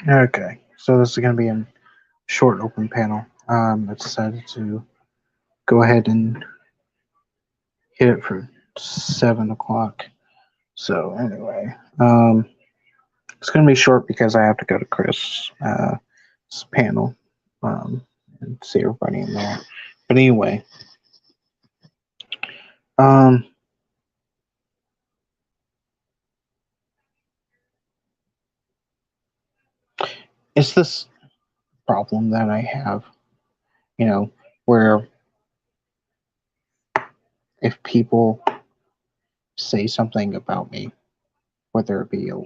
Okay, so this is going to be a short open panel. I decided to go ahead and hit it for 7 o'clock. So anyway, it's going to be short because I have to go to Chris' panel um, and see everybody in there. But anyway, um, it's this problem that I have, you know, where if people say something about me, whether it be a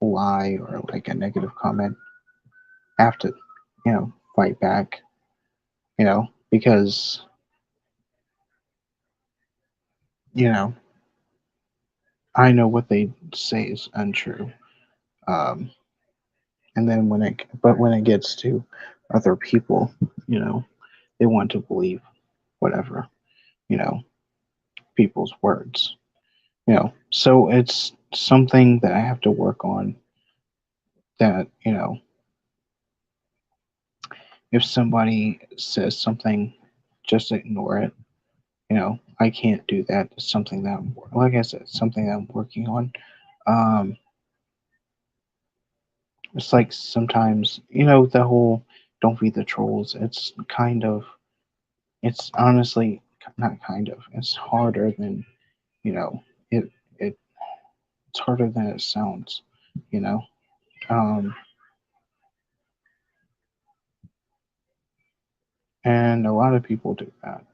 lie or like a negative comment, I have to, fight back, because, you know, I know what they say is untrue. Um, and then when it gets to other people, you know, they want to believe whatever, you know, people's words, So it's something that I have to work on that, if somebody says something, just ignore it. I can't do that. It's something that, like I said, something that I'm working on. Um, it's like sometimes, the whole don't feed the trolls. It's honestly not kind of. It's harder than, you know, it, it, it's harder than it sounds, you know. Um, and a lot of people do that.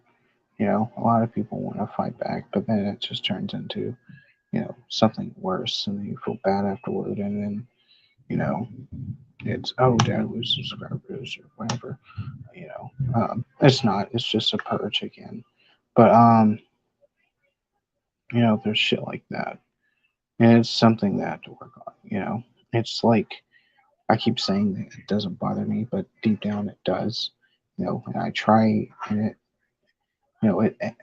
A lot of people want to fight back, but then it just turns into, something worse, and then you feel bad afterward, and then, you know, it's, oh, did I lose subscribers or whatever, it's not, it's just a purge again. But, there's shit like that, and it's something that I have to work on, it's like, I keep saying that it doesn't bother me, but deep down it does, and I try, and I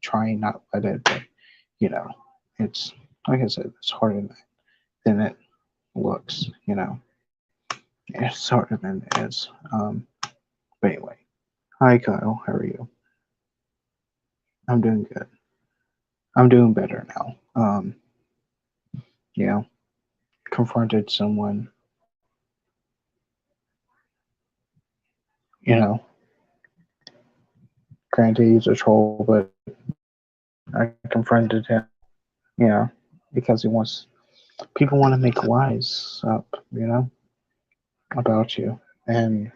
try and not let it, but, you know, it's, like I said, it's harder than it looks, it's harder than it is. But anyway, hi Kyle, how are you? I'm doing good. I'm doing better now. You know, confronted someone, you know, granted he's a troll, but I confronted him, because people want to make lies up, about you. And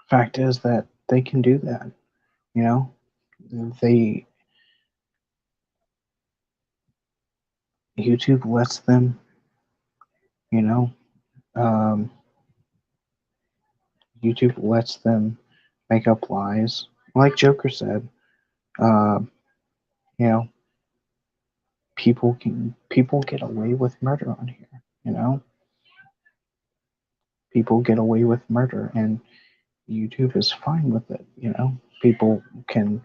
fact is that they can do that, you know, they, YouTube lets them, you know, um, YouTube lets them make up lies. Like Joker said, um, you know, people get away with murder on here. People get away with murder, and YouTube is fine with it. People can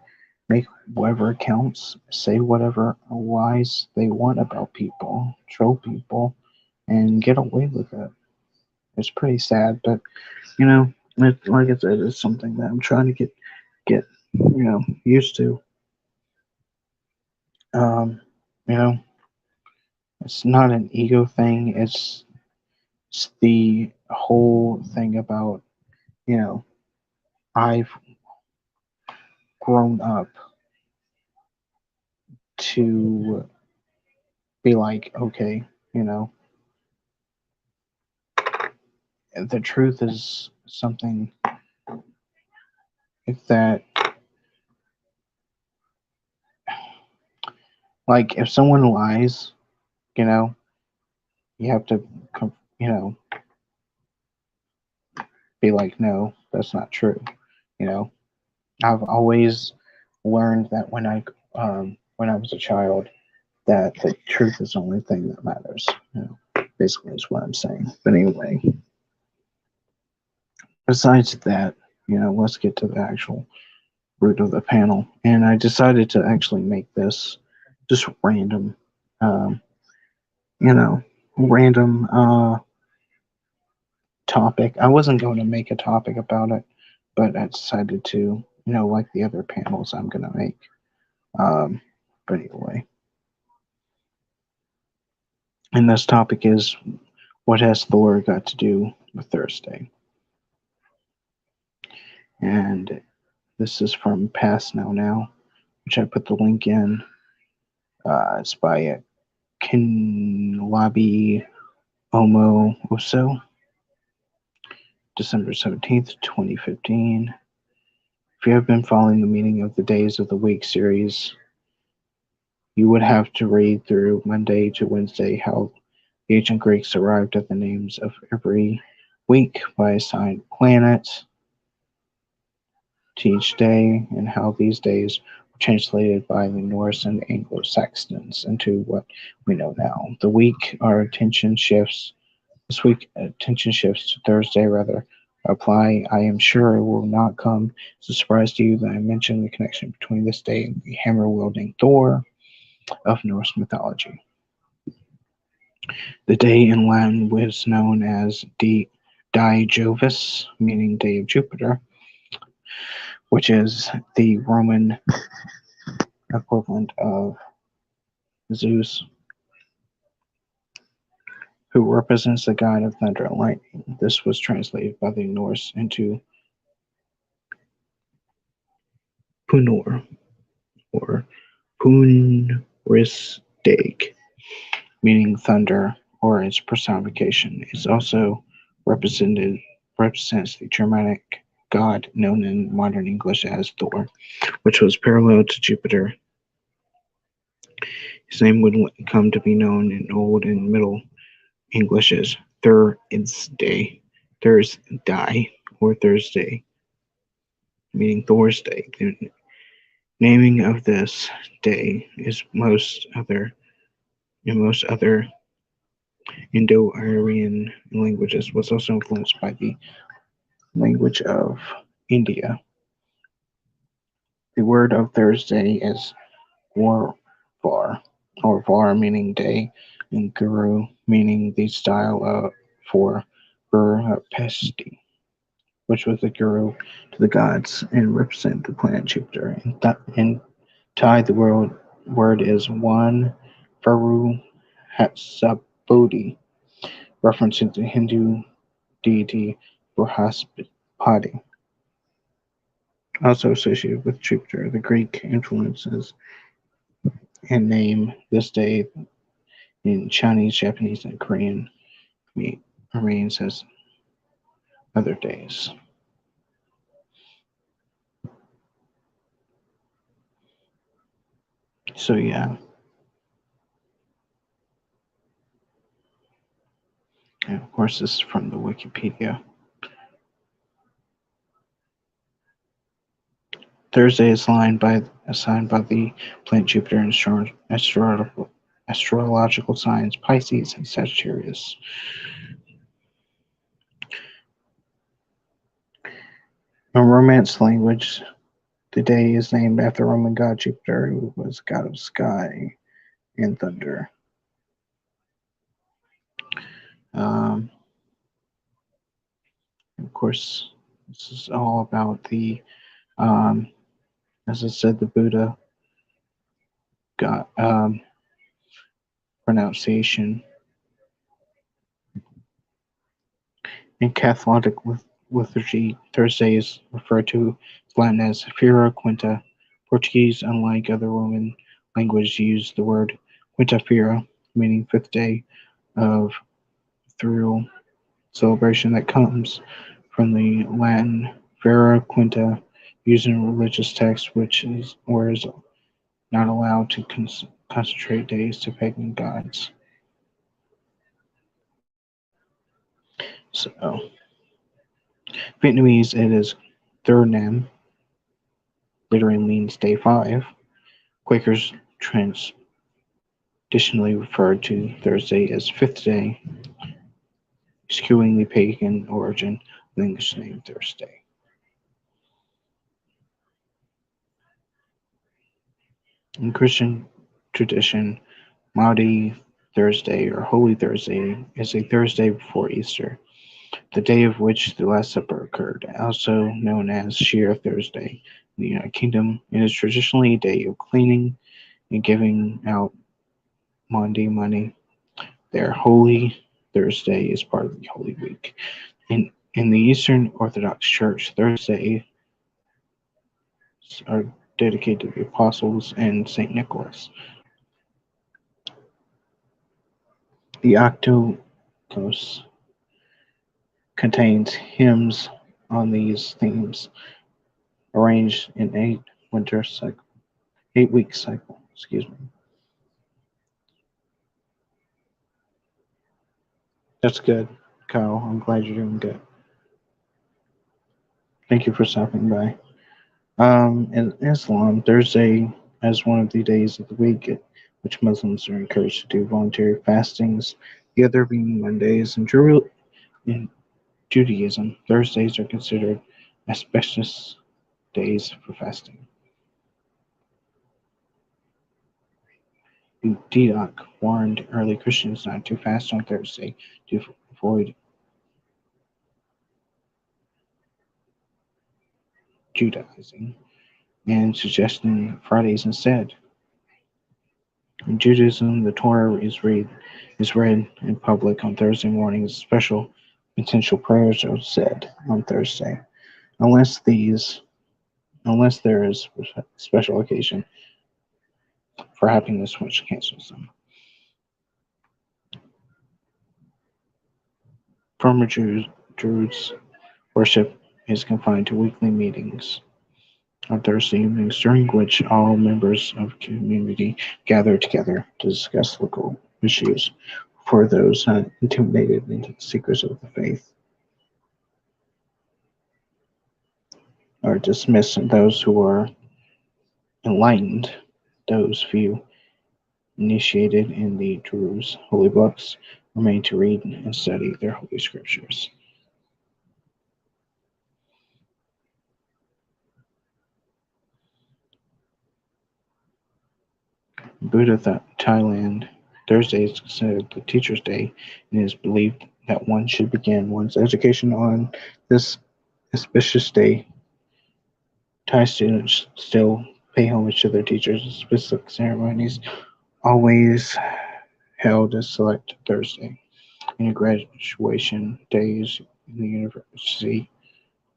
make whatever accounts, say whatever lies they want about people, troll people, and get away with it. It's pretty sad, but like I said, it's something that I'm trying to get used to. Um, you know, it's not an ego thing. It's the whole thing about you know I've grown up to be like, okay, you know, the truth is something if that like if someone lies, you know, you have to, you know, be like, no, that's not true. You know, I've always learned that when I was a child, that the truth is the only thing that matters. Basically, is what I'm saying. But anyway, besides that, let's get to the actual root of the panel. And I decided to actually make this just random. Um, you know, random topic. I wasn't going to make a topic about it, but I decided to, like the other panels I'm going to make. Um, but anyway, and this topic is, what has Thor got to do with Thursday? And this is from Past Now, which I put the link in. It's by Kinlabi Omo Oso, December 17th, 2015. If you have been following the meaning of the Days of the Week series, you would have to read through Monday to Wednesday how the ancient Greeks arrived at the names of every week by assigned planets to each day, and how these days were translated by the Norse and Anglo-Saxons into what we know now. This week, attention shifts to Thursday, rather. Apply. I am sure it will not come as a surprise to you that I mention the connection between this day and the hammer wielding Thor of Norse mythology. The day in Latin was known as Die Jovis, meaning day of Jupiter, which is the Roman equivalent of Zeus, who represents the god of thunder and lightning. This was translated by the Norse into Punor, or Punrisdag, meaning thunder, or its personification. It also represents the Germanic god known in modern English as Thor, which was parallel to Jupiter. His name would come to be known in Old and Middle English as Thursday, or Thursday, meaning Thor's Day. The naming of this day is in most other Indo-Aryan languages was also influenced by the language of India. The word of Thursday is War or Var meaning day, and Guru meaning the style for Pesti, which was the guru to the gods and represent the planet Jupiter. In Thai, the word is one Varu Hatsabodhi, referencing the Hindu deity Brihaspati. Also associated with Jupiter, the Greek influences and name this day in Chinese, Japanese, and Korean remains as other days. So yeah, and of course this is from the Wikipedia. Thursday is assigned by the planet Jupiter in astrological signs Pisces and Sagittarius. In Romance language, the day is named after Roman god Jupiter, who was god of sky and thunder. Um, of course, this is all about um, as I said, the Buddha got pronunciation. In Catholic liturgy, Thursday is referred to Latin as Feira Quinta. Portuguese, unlike other Roman languages, use the word Quinta-feira, meaning fifth day of through celebration that comes from the Latin Feira Quinta, used in religious texts, which is or is not allowed to concentrate days to pagan gods. So, Vietnamese, it is Thur Nam, literally means day 5. Quakers traditionally referred to Thursday as fifth day, skewing the pagan origin of the English name Thursday. In Christian tradition, Maundy Thursday, or Holy Thursday, is a Thursday before Easter, the day of which the Last Supper occurred, also known as Sheer Thursday. In the United Kingdom, it is traditionally a day of cleaning and giving out Maundy money. Their Holy Thursday is part of the Holy Week. In the Eastern Orthodox Church, Thursdays are dedicated to the Apostles and Saint Nicholas. The Octokos contains hymns on these themes, arranged in winter cycle, 8 week cycle. Excuse me. That's good, Kyle. I'm glad you're doing good. Thank you for stopping by. In Islam, Thursday as one of the days of the week which Muslims are encouraged to do voluntary fastings, the other being Mondays. In Judaism, Thursdays are considered auspicious days for fasting. Didac warned early Christians not to fast on Thursday to avoid Judaizing, and suggesting Fridays instead. In Judaism, the Torah is read in public on Thursday mornings. Special potential prayers are said on Thursday, unless these unless there is a special occasion for happiness which cancels them. Former Druids worship is confined to weekly meetings on Thursday evenings, during which all members of the community gather together to discuss local issues for those not intimidated into the secrets of the faith, or dismiss those who are enlightened. Those few initiated in the Druze holy books remain to read and study their holy scriptures. Buddha Thailand, Thursday is considered the teacher's day, and it is believed that one should begin one's education on this auspicious day. Thai students still pay homage to their teachers. Specific ceremonies always held as select Thursday, and graduation days in the university,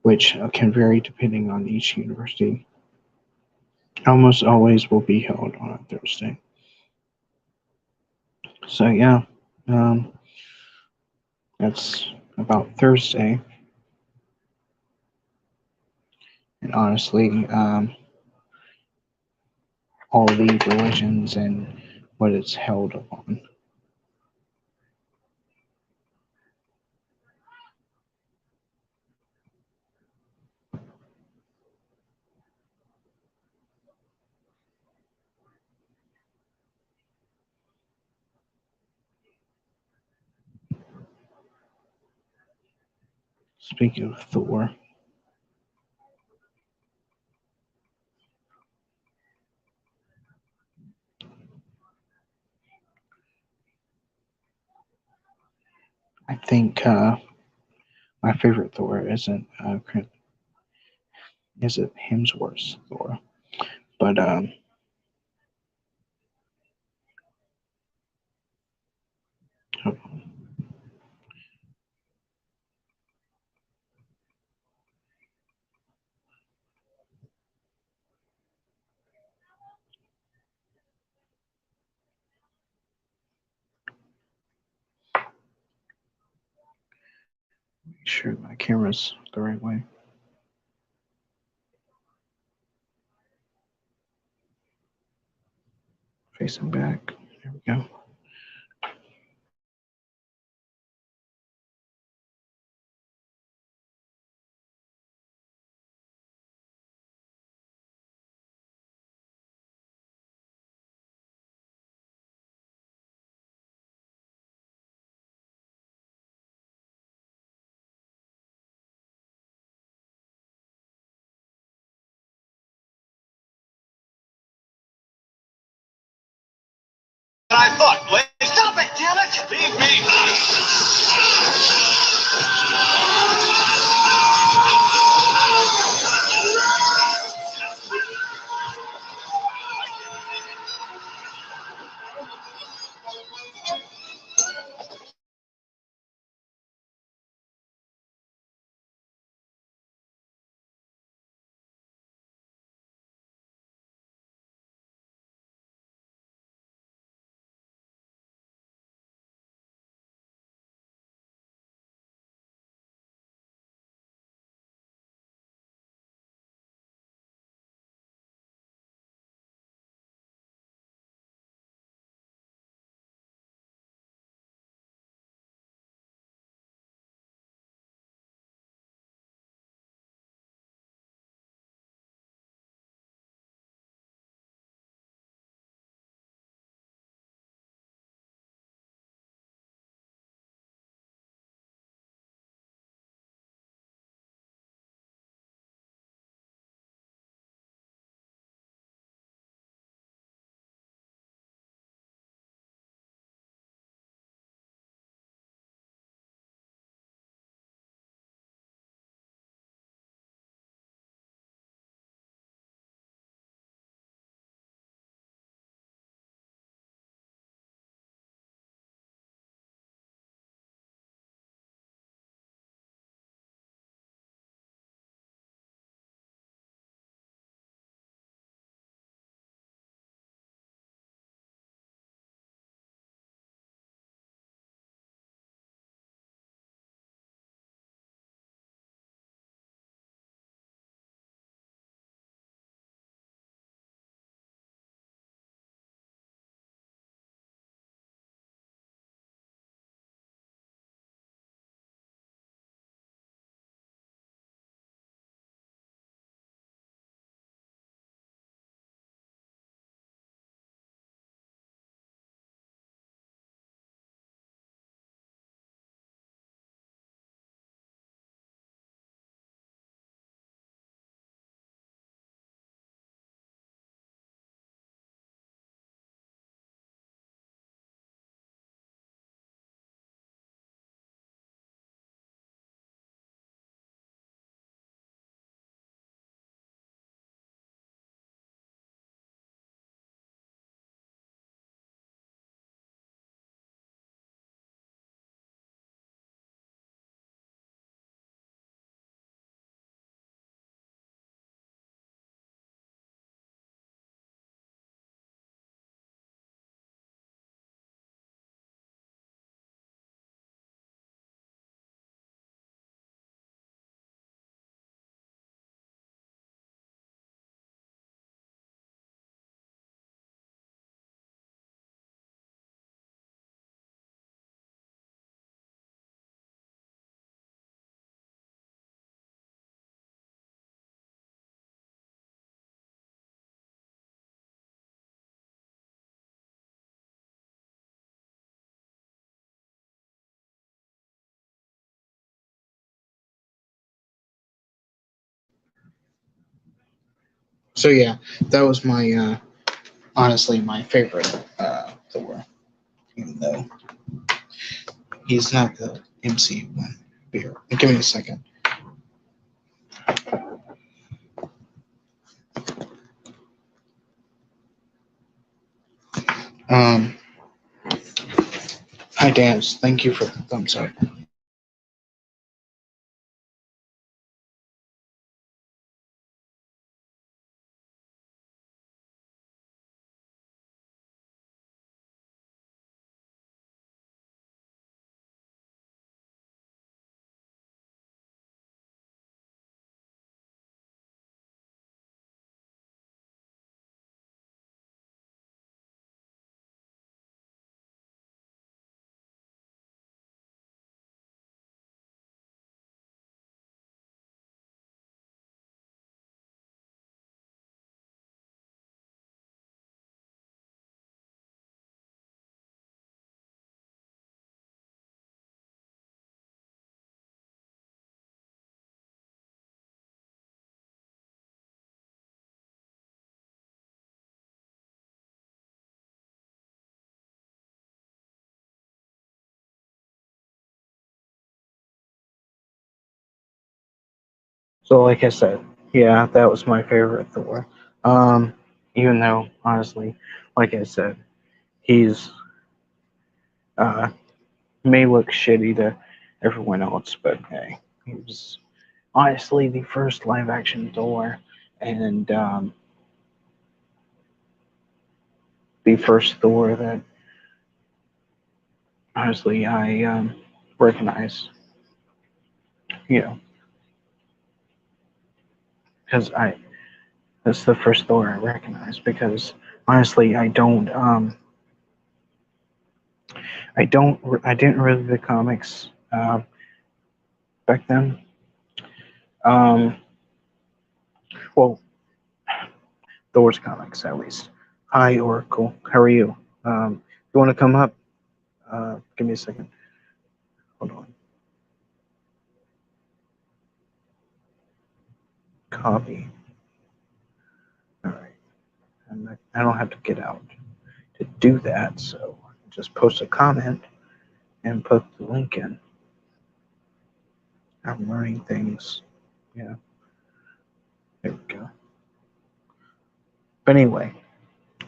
which can vary depending on each university, almost always will be held on a Thursday. So yeah, um, that's about Thursday. And honestly, all the religions and what it's held upon. Speaking of Thor, I think my favorite Thor isn't Hemsworth's Thor, but oh, make sure my camera's the right way, facing back. There we go. I thought, Blake. Stop it! Leave me! So yeah, that was my honestly my favorite Thor, even though he's not the MCU one. Here, give me a second. Um, Hi Dance, thank you for the thumbs up. So, like I said, yeah, that was my favorite Thor. Um, Even though, honestly, like I said, he's uh, may look shitty to everyone else, but hey, he was honestly the first live action Thor and the first Thor that honestly I recognize, you know, because I that's the first Thor I recognize because honestly I didn't read the comics back then. Um, well, Thor's comics at least. Hi Oracle, how are you? You want to come up? Give me a second. Hold on. Copy. All right. I don't have to get out to do that, so just post a comment and put the link in. I'm learning things. Yeah, there we go. But anyway,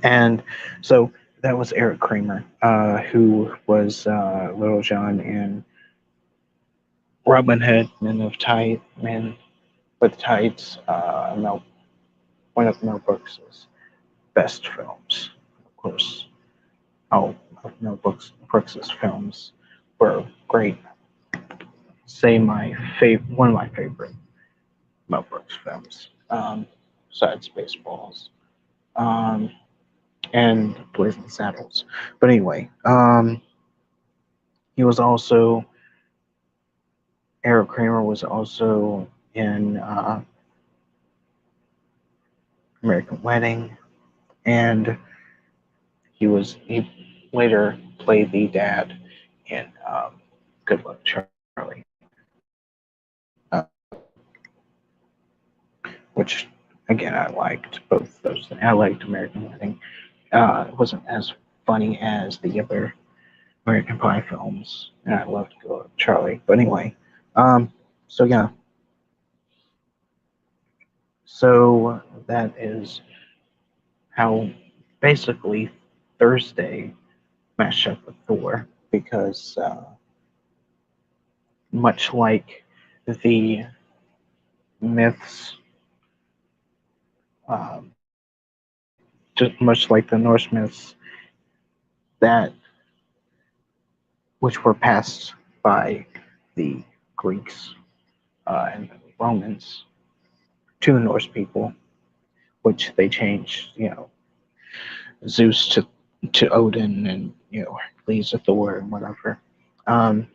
and so that was Eric Kramer, who was Little John in Robin Hood, Men of Tight, Men with Tights, one of Mel Brooks's best films. Of course, all of Mel Brooks's films were great. Say one of my favorite Mel Brooks films, besides Baseballs, um, and Blazing Saddles. But anyway, he was also Eric Kramer was also in American Wedding, and he later played the dad in Good Luck Charlie, which again I liked both those. I liked American Wedding. It wasn't as funny as the other American Pie films, and I loved Good Luck Charlie. But anyway, um, so yeah, so that is how basically Thursday matched up with Thor because much like the myths, just much like the Norse myths that which were passed by the Greeks and the Romans to the Norse people, which they changed, Zeus to Odin and Hercules to Thor and whatever. Um,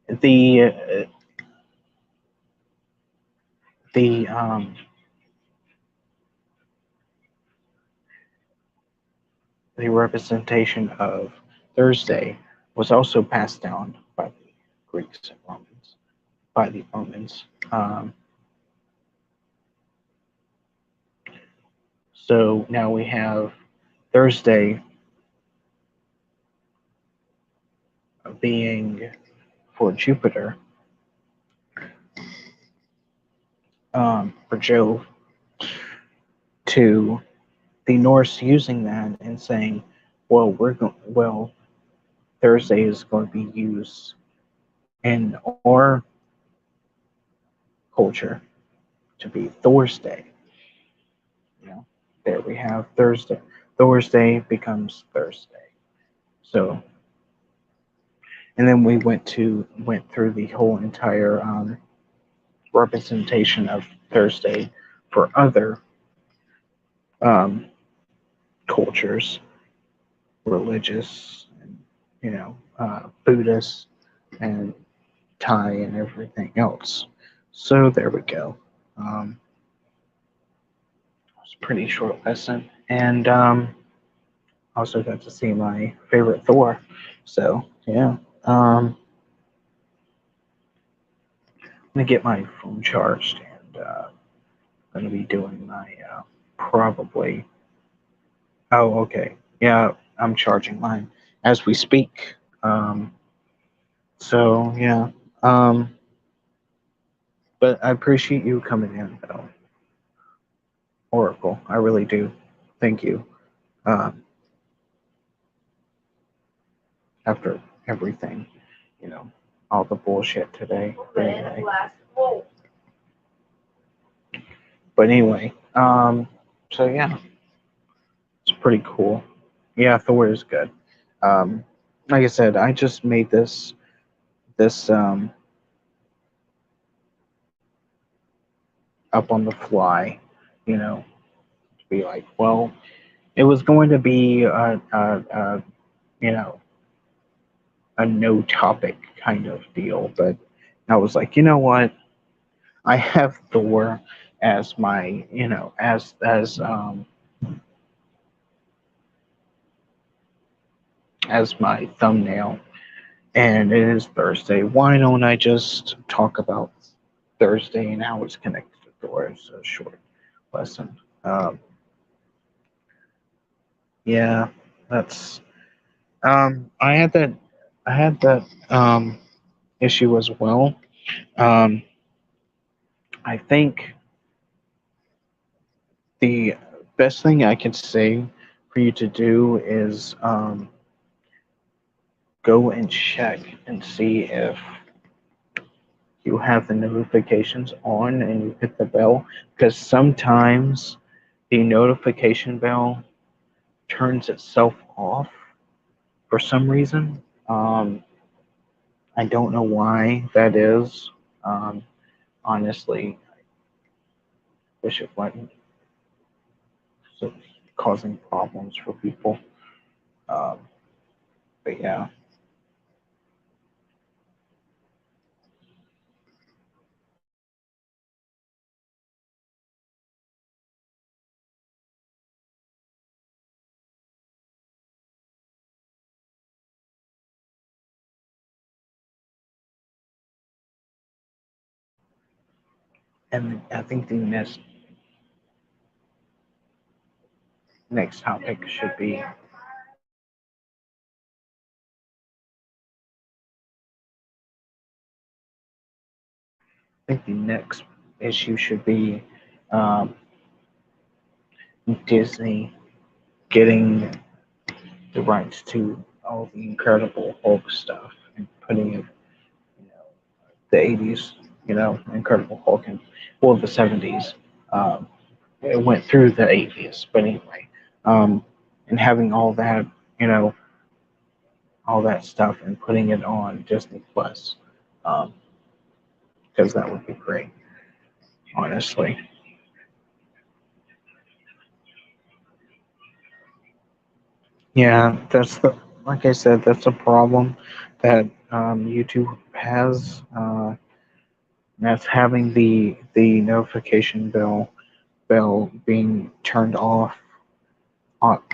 the the the representation of Thursday was also passed down by the Greeks and Romans, by the Romans. So now we have Thursday being for Jupiter, for Jove, to the Norse using that and saying, well, Thursday is going to be used in our culture to be Thor's Day. There we have Thursday. Thor's Day becomes Thursday. So, and then we went through the whole entire representation of Thursday for other um, cultures, religious, and Buddhist, and Thai, and everything else. So there we go. It's a pretty short lesson, and also got to see my favorite Thor. So yeah, I'm gonna get my phone charged, and gonna be doing my probably. Oh, okay. Yeah, I'm charging mine as we speak. So yeah. Um, But I appreciate you coming in, though, Oracle. I really do. Thank you. Um, After everything, you know, all the bullshit today. But anyway, so yeah, it's pretty cool. Yeah, Thor is good. Um, like I said, I just made this up on the fly, you know, to be like, well, it was going to be you know, a no topic kind of deal, but I was like, you know what? I have Thor as my, as my thumbnail, and it is Thursday. Why don't I just talk about Thursday and how it's connected to Thor as a short lesson? Um, yeah, that's I had that issue as well. Um, I think the best thing I can say for you to do is go and check and see if you have the notifications on and you hit the bell, because sometimes the notification bell turns itself off for some reason. I don't know why that is. Um, Honestly, wish it wasn't, so causing problems for people. Um, but yeah, and I think the next topic should be. I think the next issue should be um, Disney getting the rights to all the Incredible Hulk stuff and putting it, you know, the '80s, Incredible Hulk, and well, the '70s. Um, it went through the '80s, but anyway, um, and having you know, all that stuff and putting it on Disney Plus, um, because that would be great, honestly. Yeah, like I said, that's a problem that YouTube has. That's having the notification bell being turned off.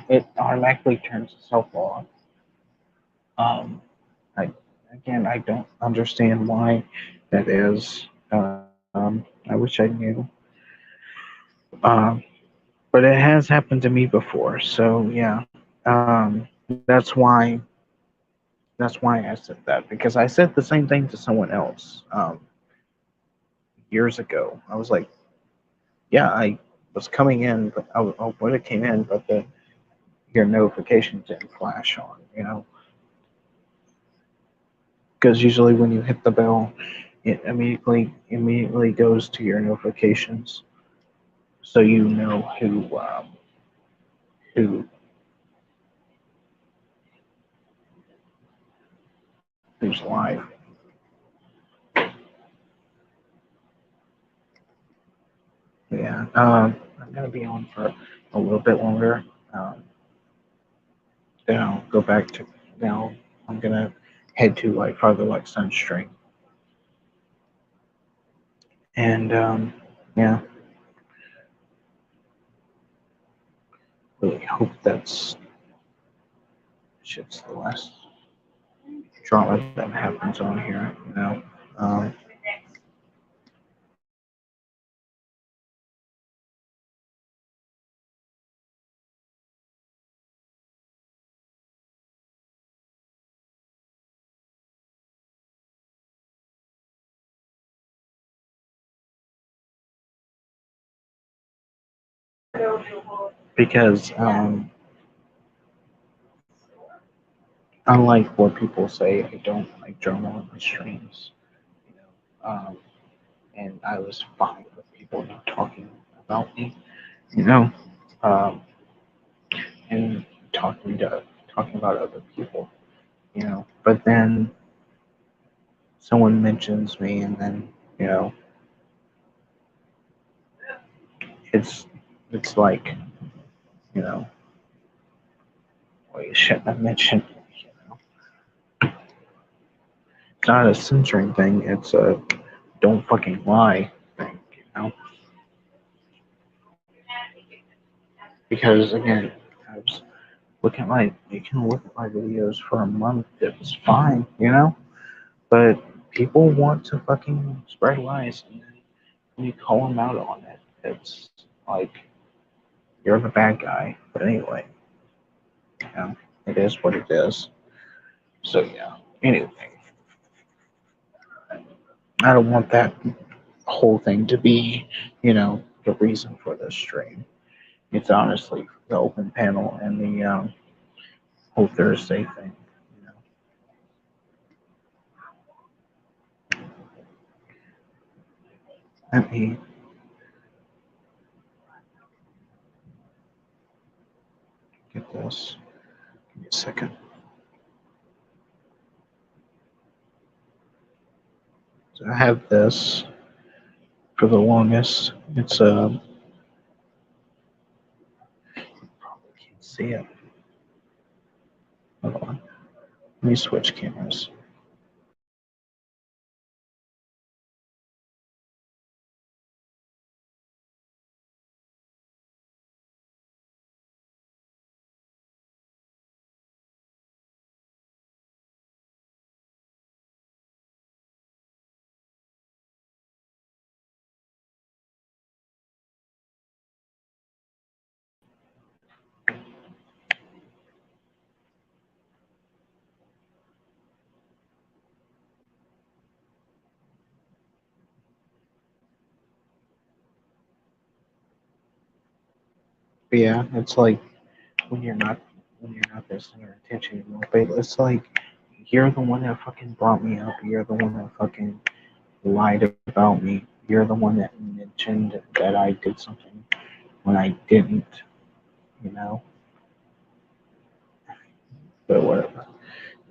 It automatically turns itself off. Um, I Again, I don't understand why that is. I wish I knew. Um, but it has happened to me before, so yeah. That's why I said that, because I said the same thing to someone else years ago. I was like, yeah, I was coming in, but I would have came in, but your notifications didn't flash on, because usually when you hit the bell, it immediately goes to your notifications, so you know who who's live. Yeah, I'm gonna be on for a little bit longer. Um, then I'll go back to now. I'm gonna head to like farther like Sunstream, and yeah, really hope that's shit's the last drama that happens on here. Um, because unlike what people say, I don't like drama on my streams. You know, and I was fine with people not talking about me. You know, um, and talking about other people. You know, but then someone mentions me, and then you know, it's it's like you know, well, you shouldn't have mentioned. You know, it's not a censoring thing. It's a don't fucking lie thing. You know, because again, I was you can look at my videos for a month. It's fine. You know, but people want to fucking spread lies, and then when you call them out on it, it's like you're the bad guy. But anyway, you know, it is what it is. So yeah. Anyway, I don't want that whole thing to be, the reason for this stream. It's honestly the open panel and the whole Thursday thing. You know, let me get this. Give me a second. So I have this for the longest. It's probably can't see it. Hold on. Let me switch cameras. But yeah, it's like when you're not when you're not the center of attention anymore. But it's like you're the one that fucking brought me up. You're the one that fucking lied about me. You're the one that mentioned that I did something when I didn't, you know. But whatever.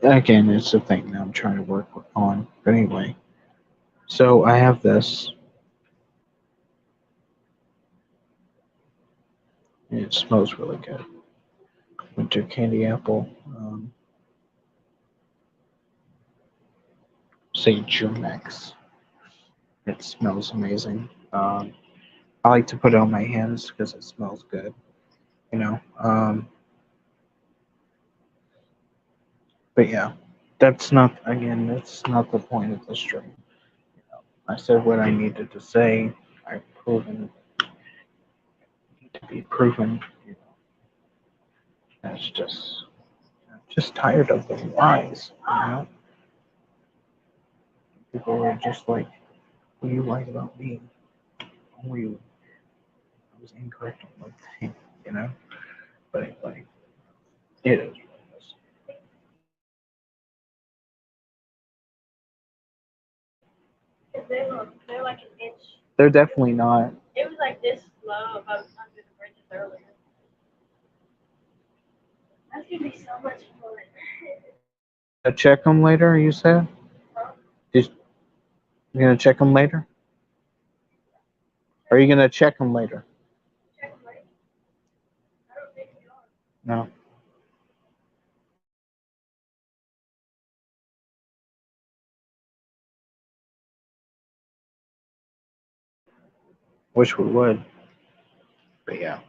Again, it's a thing that I'm trying to work on. But anyway, so I have this. And it smells really good. Winter candy apple. Say Jumex. It smells amazing. I like to put it on my hands because it smells good. You know. But yeah, that's not the point of the stream. I said what I needed to say. I've proven to be proven. You know, that's just I'm just tired of the lies. You know, people are just like, "Well, you lied about me. Oh, you I was incorrect on one thing." You know, but anyway, it is what it is. They're definitely not. You're gonna check them later. You said. Just you're gonna check them later. Are you gonna check them later? No. Wish we would. But yeah,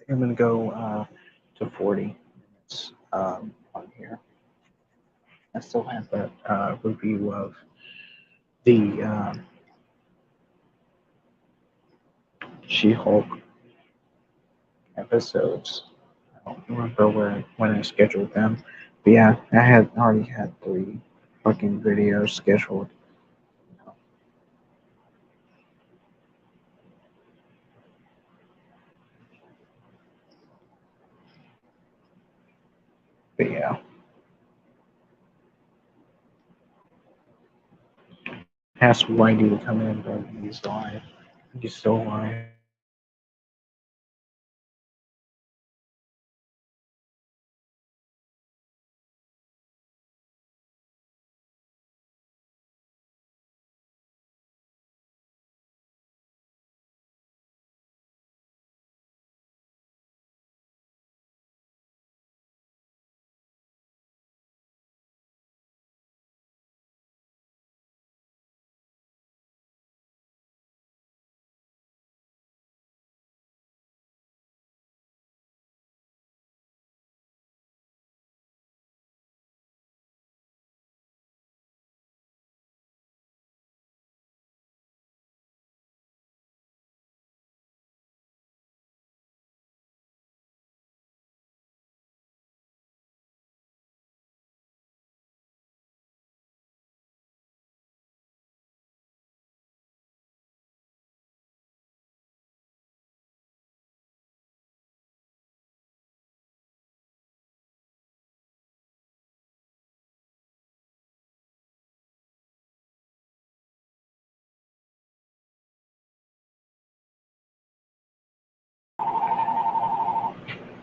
I'm gonna go to 40 minutes on here. I still have that review of the She-Hulk episodes. I don't remember when I scheduled them. But yeah, I had already had 3 fucking videos scheduled. But yeah, asked Whitey to come in, but he's alive. He's still alive.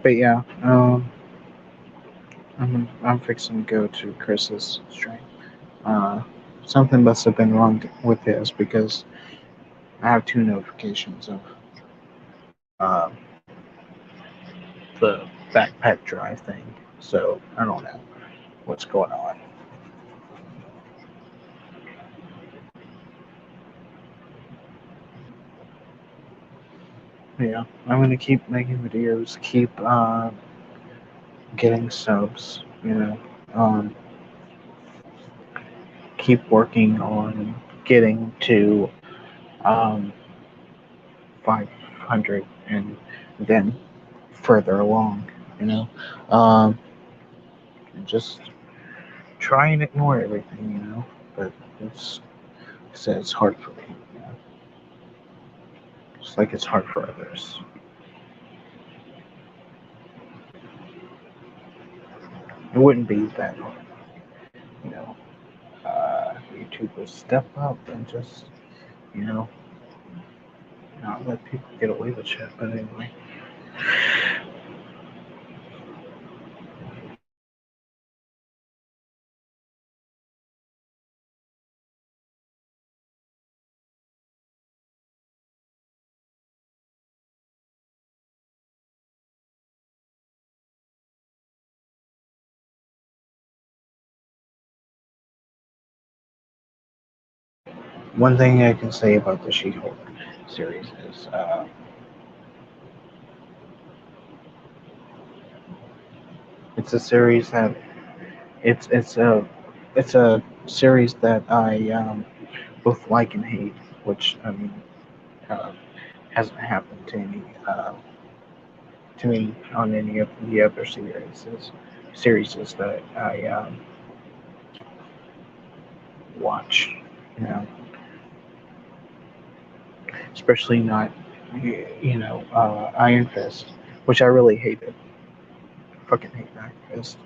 But yeah, I'm fixing to go to Chris's stream. Uh, Something must have been wrong with his because I have two notifications of uh, the backpack drive thing. So I don't know what's going on. Yeah, I'm gonna keep making videos, keep getting subs. Um, keep working on getting to um, 500 and then further along. You know, um, and just try and ignore everything. But it's it's hard for me. Just like it's hard for others. It wouldn't be that you know YouTube would step up and just you know not let people get away with shit. But anyway, one thing I can say about the She-Hulk series is it's a series that it's a it's a series that I both like and hate, which I mean uh, hasn't happened to me on any of the other series that I watch. You know, especially not Iron Fist, which I really hated. Fucking hate Iron Fist.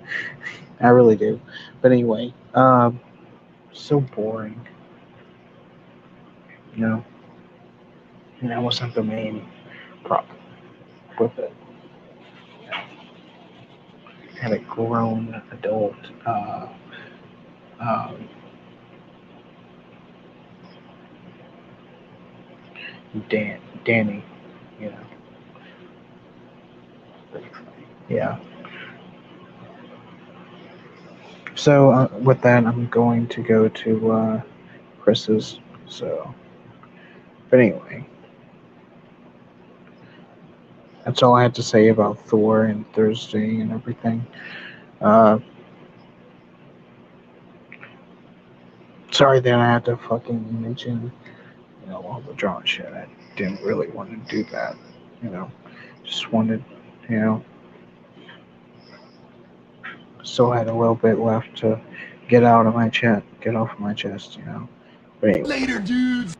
I really do. But anyway, so boring. You know, and that wasn't the main problem with it. Had a grown adult um, Danny. You know, yeah. So with that, I'm going to go to Chris's. So, but anyway, that's all I had to say about Thor and Thursday and everything. Uh, Sorry that I had to fucking mention, all the drama shit. I didn't really want to do that. You know, just wanted, you know, still had a little bit left to get out of my chest, get off of my chest. But anyway. Later, dudes.